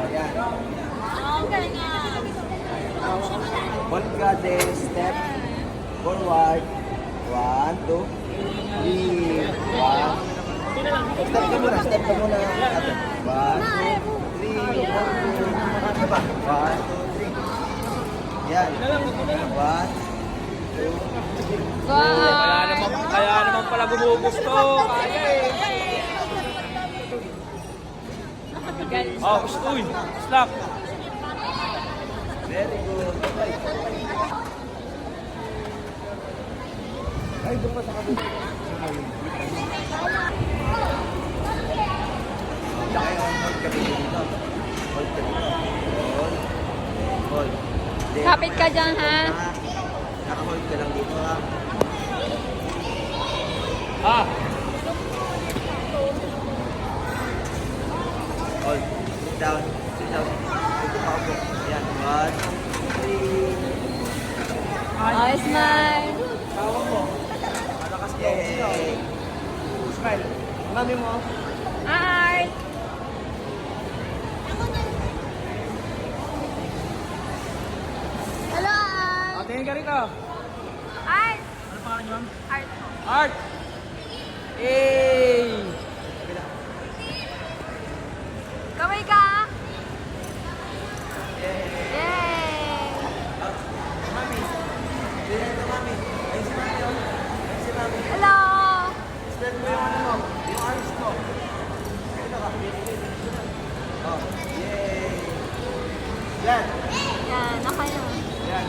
Ayan. Okay nga. One goddess, step forward. 1, 2, 3, 1. Step ka muna, ate. 1, 2, 3, 1, 2, ba? 1, 2, 3. Yan. 1, 2, 3. Kaya naman pala gumugusto. Kaya eh. Oh, uy, slack. Very good. Ay, doon pa sa kabila. Tsaka yung hold ka dito. Hold ka dito. Hold. Hold. Then, Kapit ka dyan, ha? Naka-hold ka lang dito, ha? Ah, Hold. Sit down. Sit down. Dito pa ako. Yan. 1, 3. Oh, smile. tawag mo. Malakas ka. Yay! Smile. Mami mo. Art. Hello, Art. Tingin ka rito. Art. Ano pangalan niyo, ma'am? Art. Art! Hey! Kamay ka. Yay. Mami. Dito, mami. Ay, si mami, oh. Ay, si mami. Hello. Spread mo yung ano mo. Yung arms mo. Dito ka. Oh, yay! Yan. Yan, okay na. Yan.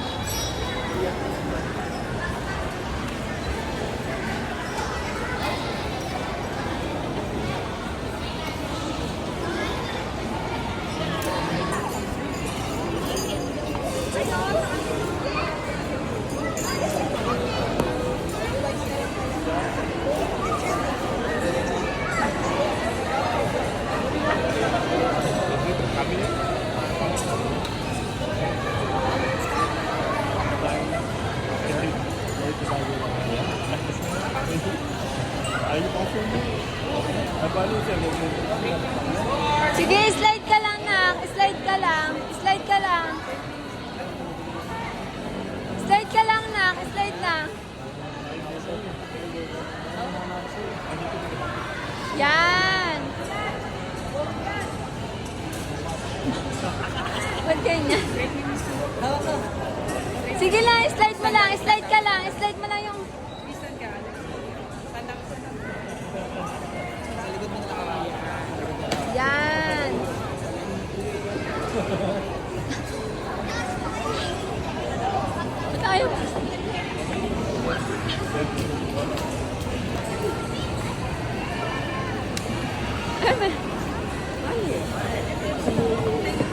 Sige, slide ka lang, nak. Slide ka lang. Slide ka lang. Slide ka lang, nak. Slide na. Yan. Ba't ganyan? Sige lang, slide mo lang. Slide ka lang. Slide mo lang yung... Yan. Ba't ayaw? Ay,